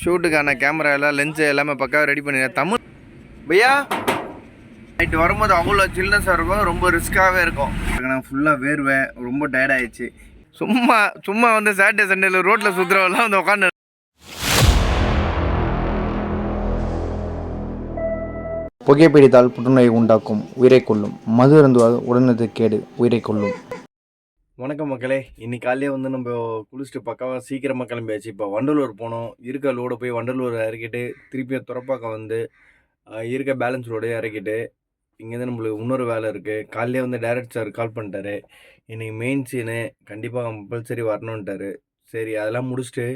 ஷூட்டுக்கான camera எல்லாம் lens எல்லாமே பக்காவாக ரெடி பண்ணிடுறேன். தமிழ் பையா நைட்டு வரும்போது அவ்வளோ சில்னஸாக இருக்கும், ரொம்ப ரிஸ்க்காகவே இருக்கும். நான் ஃபுல்லாக வேர்வேன், ரொம்ப டயர்டாகிடுச்சு. சும்மா சும்மா வந்து சாட்டர்டே சண்டேல ரோட்டில் சுற்றுறவெல்லாம் வந்து உட்காந்து புகைப்பிடித்தால் புற்றுநோயை உண்டாக்கும், உயிரை கொள்ளும். மது அருந்துவால் உடனது கேடு, உயிரை கொள்ளும். வணக்கம் மக்களே. இன்னைக்கு காலையே வந்து நம்ம குளிச்சுட்டு பக்காவாக சீக்கிரமாக கிளம்பியாச்சு. இப்போ வண்டலூர் போனோம். இருக்க லோடு போய் வண்டலூர் இறக்கிட்டு திருப்பியும் துறப்பாக்கம் வந்து இருக்க பேலன்ஸ் ரோடு இறக்கிட்டு இங்கேருந்து நம்மளுக்கு இன்னொரு வேலை இருக்குது. காலையிலே வந்து டைரக்ட் சார் கால் பண்ணிட்டாரு. இன்றைக்கி மெயின் சீனு கண்டிப்பாக கம்பல்சரி வரணுன்ட்டார். சரி அதெல்லாம் முடிச்சுட்டு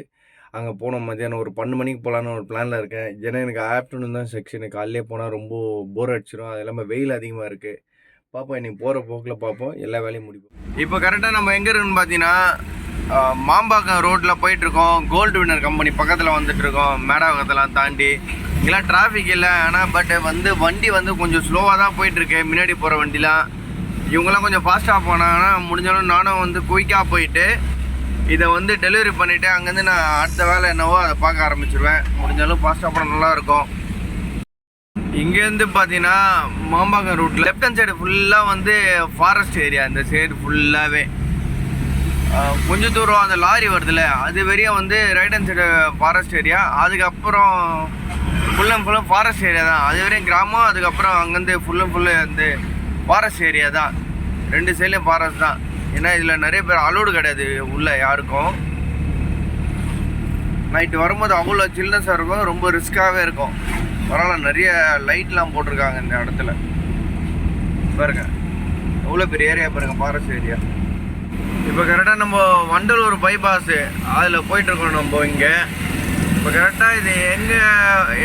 அங்கே போனோம். மத்தியானம் ஒரு 12 மணிக்கு போகலான்னு ஒரு பிளானில் இருக்கேன். ஏன்னா எனக்கு ஆஃப்டர்நூன் தான் செக்ஷனு. காலையிலே போனால் ரொம்ப போர் அடிச்சிடும். அது இல்லாமல் வெயில் அதிகமாக இருக்குது. பார்ப்போம், இன்றைக்கி போகிற போக்கில் பார்ப்போம், எல்லா வேலையும் முடிப்போம். இப்போ கரெக்டாக நம்ம எங்கே இருக்குன்னு பார்த்தீங்கன்னா மாம்பாக்கம் ரோட்டில் போயிட்டுருக்கோம். கோல்டு வின்னர் கம்பெனி பக்கத்தில் வந்துட்டுருக்கோம். மேடாவகத்தெல்லாம் தாண்டி இங்கெல்லாம் டிராஃபிக் இல்லை. ஆனால் பட் வந்து வண்டி வந்து கொஞ்சம் ஸ்லோவாக தான் போயிட்டுருக்கு. முன்னாடி போகிற வண்டிலாம் இவங்கெல்லாம் கொஞ்சம் ஃபாஸ்ட்டாக போனாங்கன்னா முடிஞ்சாலும் நானும் வந்து குயிக்காக போயிட்டு இதை வந்து டெலிவரி பண்ணிவிட்டு அங்கேருந்து நான் அடுத்த வேலை என்னவோ அதை பார்க்க ஆரம்பிச்சிடுவேன். முடிஞ்சாலும் ஃபாஸ்ட்டாக போனால் நல்லாயிருக்கும். இங்கேருந்து பார்த்தீங்கன்னா மாம்பாக்கம் ரூட்டில் லெஃப்ட் ஹேண்ட் சைடு ஃபுல்லாக வந்து ஃபாரஸ்ட் ஏரியா. இந்த சைடு ஃபுல்லாகவே கொஞ்சம் தூரம் அந்த லாரி வருதுல்ல, அது வரையும் வந்து right hand side forest area. அதுக்கப்புறம் ஃபுல் அண்ட் ஃபுல்லும் ஃபாரஸ்ட் ஏரியா தான். அது வரையும் கிராமம். அதுக்கப்புறம் அங்கேருந்து ஃபுல்லு வந்து ஃபாரஸ்ட் ஏரியா தான். ரெண்டு சைட்லேயும் ஃபாரஸ்ட் தான். ஏன்னா இதில் நிறைய பேர் அலோடு கிடையாது உள்ள யாருக்கும். நைட்டு வரும்போது அவ்வளோ சில்னஸாக இருக்கும், ரொம்ப ரிஸ்க்காகவே இருக்கும். பரவாயில்ல, நிறைய லைட்லாம் போட்டிருக்காங்க இந்த இடத்துல. பாருங்க எவ்வளோ பெரிய ஏரியா பாருங்கள், ஃபாரஸ்ட் ஏரியா. இப்போ கரெக்டாக நம்ம வண்டலூர் பைபாஸு அதில் போயிட்டுருக்கோம் நம்ம இங்கே. இப்போ கரெக்டாக இது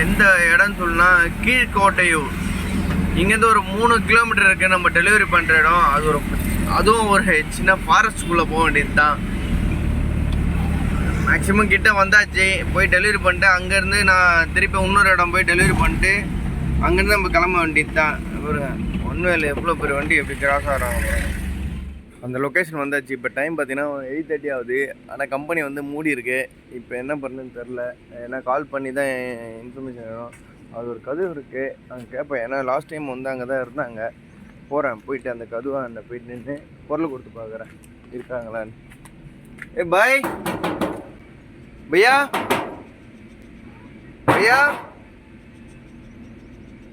எந்த இடம்னு சொன்னா கீழ்கோட்டையூர். இங்கேருந்து ஒரு 3 கிலோமீட்டர் இருக்குது நம்ம டெலிவரி பண்ணுற இடம். அதுவும் ஒரு சின்ன ஃபாரஸ்ட்குள்ளே போக வேண்டியது தான். மேக்ஸிமம் கிட்டே வந்தாச்சு. போய் டெலிவரி பண்ணிட்டு அங்கேருந்து நான் திருப்பி இன்னொரு இடம் போய் டெலிவரி பண்ணிட்டு அங்கேருந்து நம்ம கிளம்ப வேண்டியது தான். ஒன்றும் இல்லை, எவ்வளோ பெரிய வண்டி எப்படி கிராஸ் ஆகிறாங்க. அந்த லொக்கேஷன் வந்தாச்சு. இப்போ டைம் பார்த்தீங்கன்னா 8:30 ஆகுது. ஆனால் கம்பெனி வந்து மூடி இருக்கு. இப்போ என்ன பண்ணுன்னு தெரில. ஏன்னா கால் பண்ணி தான் இன்ஃபர்மேஷன் வேணும். அது ஒரு கதவு இருக்குது, அங்கே கேட்பேன். ஏன்னா லாஸ்ட் டைம் வந்து அங்கே தான் இருந்தாங்க. போகிறேன், போயிட்டு அந்த கதுவாண்ட போயிட்டு நின்று பொருள் கொடுத்து பார்க்குறேன் இருக்காங்களான்னு. பாய் பையா பையா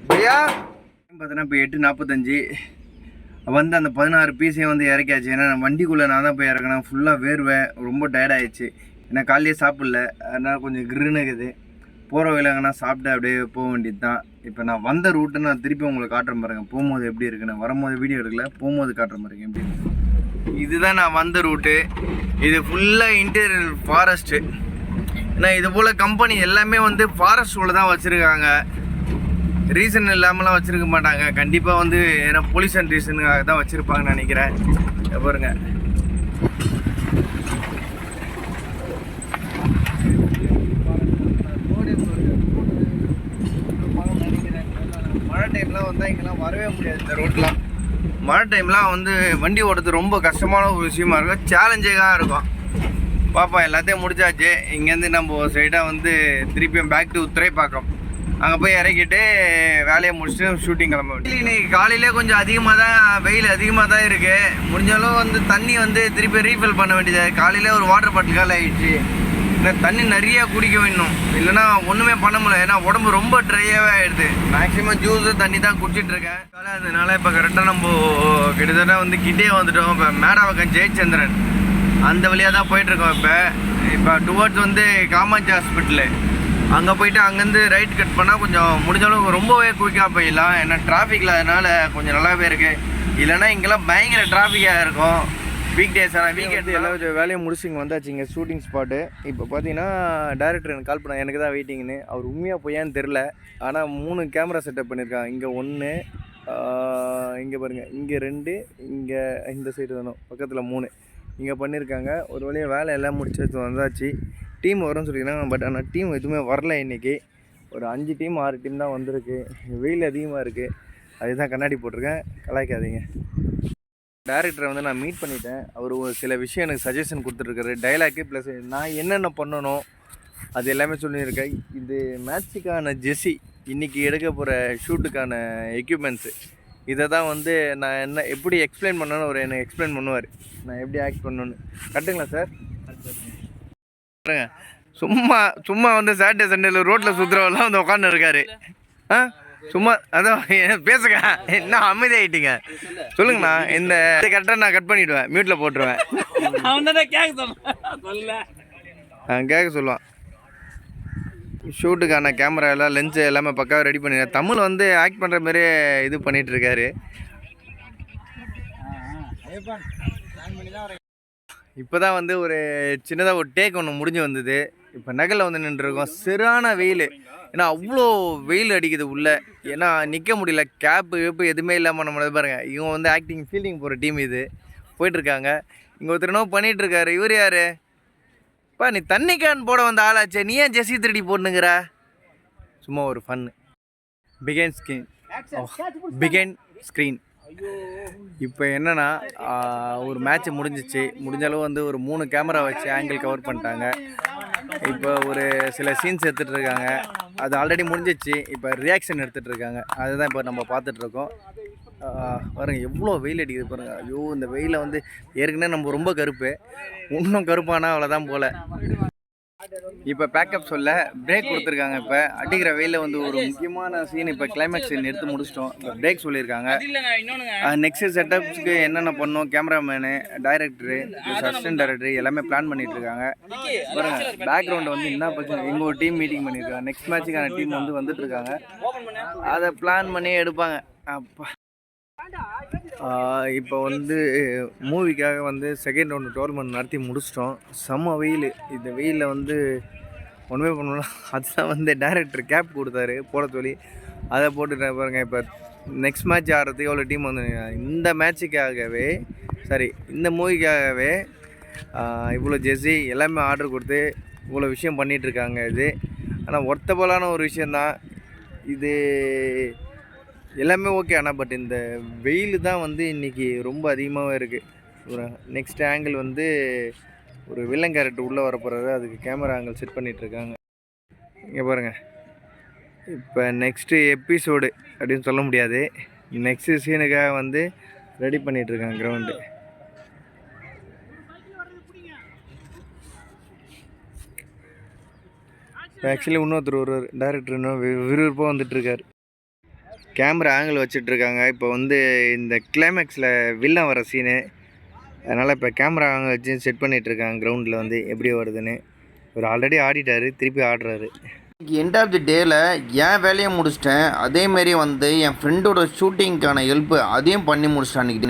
பையா. பார்த்தீங்கன்னா இப்போ 8:45 வந்து அந்த 16 பீஸையும் வந்து இறக்கியாச்சு. ஏன்னா வண்டிக்குள்ளே நான் தான் போய் இறக்கினேன். ஃபுல்லாக வேர்வேன், ரொம்ப டயர்டாகிடுச்சு. ஏன்னா காலையே சாப்பிடல, அதனால் கொஞ்சம் கிருன்னு இருக்குது. போகிற வழியிலங்கன்னா சாப்பிட்டு அப்படியே போக வேண்டியது தான். இப்போ நான் வந்த ரூட்டு நான் திருப்பி உங்களுக்கு காட்டுறேன் பாருங்க. போகும்போது எப்படி இருக்குன்னு. வரும்போது வீடியோ எடுக்கல, போகும்போது காட்டுறேன் பாருங்க எப்படி இருக்கு. இதுதான் நான் வந்த ரூட்டு. இது ஃபுல்லாக இன்டீரியர் ஃபாரஸ்ட்டு. ஏன்னா இது போல் கம்பெனி எல்லாமே வந்து ஃபாரஸ்ட் தான் வச்சுருக்காங்க. ரீசன் இல்லாமலாம் வச்சுருக்க மாட்டாங்க. கண்டிப்பாக வந்து ஏன்னா பொல்யூஷன் ரீசனுக்காக தான் வச்சுருப்பாங்கன்னு நினைக்கிறேன். பாருங்க மழை டைம்லாம் வந்தால் இங்கெல்லாம் வரவே முடியாது. இந்த ரோட்லாம் மழை டைம்லாம் வந்து வண்டி ஓடுறது ரொம்ப கஷ்டமான ஒரு விஷயமா இருக்கும், சேலஞ்சிங்காக இருக்கும். பாப்பா எல்லாத்தையும் முடிச்சாச்சு. இங்கேருந்து நம்ம சைடாக வந்து திருப்பியும் பேக் டு துறைப்பாக்கம் அங்கே போய் இறக்கிட்டு வேலையை முடிச்சுட்டு ஷூட்டிங் கிளம்ப வேண்டியது. இன்னைக்கு காலையிலே கொஞ்சம் அதிகமாக தான் வெயில் அதிகமாக தான் இருக்குது. முடிஞ்சாலும் வந்து தண்ணி வந்து திருப்பி ரீஃபில் பண்ண வேண்டியது. காலையில் ஒரு வாட்டர் பாட்டில் கால் ஆகிடுச்சு. ஏன்னா தண்ணி நிறையா குடிக்க வேணும், இல்லைன்னா ஒன்றுமே பண்ண முடியல. ஏன்னா உடம்பு ரொம்ப ட்ரையாகவே ஆகிடுது. மேக்ஸிமம் ஜூஸு தண்ணி தான் குடிச்சிட்ருக்கேன். அதனால இப்போ கரெக்டாக நம்ம கிட்டத்தட்ட வந்து கிட்டே வந்துட்டோம். இப்போ மேடாவக்கம் ஜெயச்சந்திரன் அந்த வழியாக தான் போயிட்டுருக்கோம். இப்போ டுவர்ட்ஸ் வந்து காமாட்சி ஹாஸ்பிட்டலு அங்கே போயிட்டு அங்கேருந்து ரைட் கட் பண்ணால் கொஞ்சம் முடிஞ்சாலும் ரொம்பவே குயிக்காக போயிடலாம். ஏன்னா டிராஃபிக்கில் அதனால் கொஞ்சம் நல்லாவே இருக்குது. இல்லைன்னா இங்கெல்லாம் பயங்கர டிராஃபிக்காக இருக்கும் வீக் டேஸ். ஆனால் வீக்கெண்ட் எல்லா வேலையும் முடிச்சு இங்கே வந்தாச்சு. இங்கே ஷூட்டிங் ஸ்பாட்டு. இப்போ பார்த்தீங்கன்னா டேரக்டர் எனக்கு கால் பண்ண, எனக்கு தான் வெயிட்டிங்னு. அவர் உண்மையாக போயான்னு தெரில. ஆனால் 3 கேமரா செட்டப் பண்ணியிருக்காங்க. இங்கே 1, இங்கே பாருங்கள், இங்கே 2, இங்கே இந்த சைடு வேணும் பக்கத்தில் 3 இங்கே பண்ணியிருக்காங்க. ஒரு வழியாக வேலை எல்லாம் முடிச்சு வந்தாச்சு. டீம் வரும்னு சொல்லியிருக்காங்க. பட் ஆனால் டீம் எதுவுமே வரல. இன்றைக்கி ஒரு 5 டீம் 6 டீம் தான் வந்திருக்கு. வெயில் அதிகமாக இருக்குது, அதுதான் கண்ணாடி போட்டிருக்கேன், கலாய்க்காதீங்க. டேரக்டரை வந்து நான் மீட் பண்ணிட்டேன். அவர் ஒரு சில விஷயம் எனக்கு சஜஷன் கொடுத்துட்ருக்காரு. டைலாக்கு ப்ளஸ் நான் என்னென்ன பண்ணணும், அது எல்லாமே சொல்லியிருக்கேன். இது மேட்ச்சுக்கான ஜெர்சி, இன்றைக்கி எடுக்க போகிற ஷூட்டுக்கான எக்யூப்மெண்ட்ஸு. இதை தான் வந்து நான் என்ன எப்படி எக்ஸ்பிளைன் பண்ணணும்னு அவர் எனக்கு எக்ஸ்பிளைன் பண்ணுவார், நான் எப்படி ஆக்ட் பண்ணணுன்னு. கரெக்டுங்களா சார்? பாருங்க, சும்மா சும்மா வந்து சாட்டர்டே சண்டேல ரோட்டில் சுற்றுறவெல்லாம் வந்து உட்காந்து இருக்காரு. சும்மா அதான் பேசுங்க, என்ன அமைதியாகிட்டீங்க சொல்லுங்கண்ணா. இந்த கரெக்டாக நான் கட் பண்ணிவிடுவேன், மியூட்டில் போட்டுருவேன். கேட்க சொல்லுவான். ஷூட்டுக்கான கேமரா எல்லாம் லென்ஸு எல்லாமே பக்காவாக ரெடி பண்ணிடுறேன். தமிழ் வந்து ஆக்ட் பண்ணுற மாதிரியே இது பண்ணிகிட்ருக்காரு. இப்போ தான் வந்து ஒரு சின்னதாக ஒரு டேக் ஒன்று முடிஞ்சு வந்தது. இப்போ நகலில் வந்து நின்றுருக்கோம். சரியான வெயில், ஏன்னா அவ்வளோ வெயில் அடிக்குது உள்ளே. ஏன்னா நிற்க முடியல, கேப்பு எதுவுமே இல்லாமல் நம்ம பாருங்கள். இவங்க வந்து ஆக்டிங் ஃபீல்டிங் போகிற டீம் இது போயிட்டுருக்காங்க. இங்கே ஒருத்தர் என்ன பண்ணிகிட்ருக்காரு. இவர் யார்? பா, நீ தண்ணி கேன் போட வந்த ஆளாச்சே, நீ ஏன் ஜெர்சி திருடி போட்டுனுங்கிற? சும்மா ஒரு ஃபன்னு. பிகைன் ஸ்க்ரீன். இப்போ என்னென்னா, ஒரு மேட்ச்சு முடிஞ்சளவு வந்து ஒரு 3 கேமரா வச்சு ஆங்கிள் கவர் பண்ணிட்டாங்க. இப்போ ஒரு சில சீன்ஸ் எடுத்துகிட்டு இருக்காங்க. அது ஆல்ரெடி முடிஞ்சிச்சு. இப்போ ரியாக்ஷன் எடுத்துகிட்டு இருக்காங்க. அதுதான் இப்போ நம்ம பார்த்துட்ருக்கோம். பாருங்கள் எவ்வளோ வெயில் அடிக்குது பாருங்கள். ஐயோ, இந்த வெயிலில் வந்து ஏற்கனவே நம்ம ரொம்ப கருப்பு, இன்னும் கருப்பானா அவ்வளோதான் போல். இப்போ பேக்கப் சொல்ல பிரேக் கொடுத்துருக்காங்க. இப்போ அடிக்கிற வெயிலில் வந்து ஒரு முக்கியமான சீன், இப்போ கிளைமேக்ஸ் சீன் எடுத்து முடிச்சிட்டோம். இப்போ பிரேக் சொல்லியிருக்காங்க. நெக்ஸ்ட் செட்டப்ஸ்க்கு என்னென்ன பண்ணோம், கேமராமேனு, டைரக்டரு, அசிஸ்டன்ட் டைரக்டரு எல்லாமே பிளான் பண்ணிகிட்ருக்காங்க. பாருங்கள் பேக்ரவுண்டு வந்து என்ன பிரச்சனை, இங்கே ஒரு டீம் மீட்டிங் பண்ணியிருக்காங்க. நெக்ஸ்ட் மேட்ச்சுக்கான டீம் வந்து வந்துட்டுருக்காங்க. அதை பிளான் பண்ணி எடுப்பாங்க. அப்பா, இப்போ வந்து மூவிக்காக வந்து செகண்ட் ரவுண்டு டோர்னமெண்ட் நடத்தி முடிச்சிட்டோம். செம்ம வெயில். இந்த வெயிலில் வந்து ஒன்றுமே பண்ணலாம். அதுதான் வந்து டைரக்டர் கேப் கொடுத்தாரு போட சொல்லி, அதை போட்டுட்டு பாருங்கள். இப்போ நெக்ஸ்ட் மேட்ச் ஆடுறதுக்கு எவ்வளோ டீம் வந்து இந்த மேட்சுக்காகவே, சாரி இந்த மூவிக்காகவே இவ்வளோ ஜெர்சி எல்லாமே ஆர்டர் கொடுத்து இவ்வளோ விஷயம் பண்ணிகிட்ருக்காங்க. இது ஆனால் ஒர்த்தபலான ஒரு விஷயந்தான் இது. எல்லாமே ஓகே, ஆனால் பட் இந்த வெயில் தான் வந்து இன்றைக்கி ரொம்ப அதிகமாகவே இருக்குது. ஒரு நெக்ஸ்ட் ஆங்கிள் வந்து ஒரு வில்லன் கேரக்டர் உள்ளே வர போகிறாரு. அதுக்கு கேமரா ஆங்கிள் செட் பண்ணிகிட்ருக்காங்க. இங்கே பாருங்கள், இப்போ நெக்ஸ்ட்டு எபிசோடு அப்படின்னு சொல்ல முடியாது, நெக்ஸ்ட்டு சீனுக்காக வந்து ரெடி பண்ணிகிட்ருக்காங்க கிரவுண்டு. ஆக்சுவலி இன்னொருத்தர் ஒரு டைரக்டர் இன்னும் விறுவிறுப்பாக வந்துட்டுருக்கார். Camera angle வச்சிட்ருக்காங்க. இப்போ வந்து இந்த கிளைமேக்ஸில் வில்லன் வர சீனு, அதனால் இப்போ கேமரா ஆங்கிள் வச்சு செட் பண்ணிகிட்ருக்காங்க கிரவுண்டில் வந்து எப்படி வருதுன்னு. ஒரு ஆல்ரெடி ஆடிட்டார், திருப்பி ஆடுறாரு. எண்ட் ஆஃப் தி டேயில் என் வேலையை முடிச்சிட்டேன். அதேமாரி வந்து என் ஃப்ரெண்டோட ஷூட்டிங்க்கான ஹெல்ப்பு அதையும் பண்ணி முடிச்சிட்டேன் அன்றைக்கி.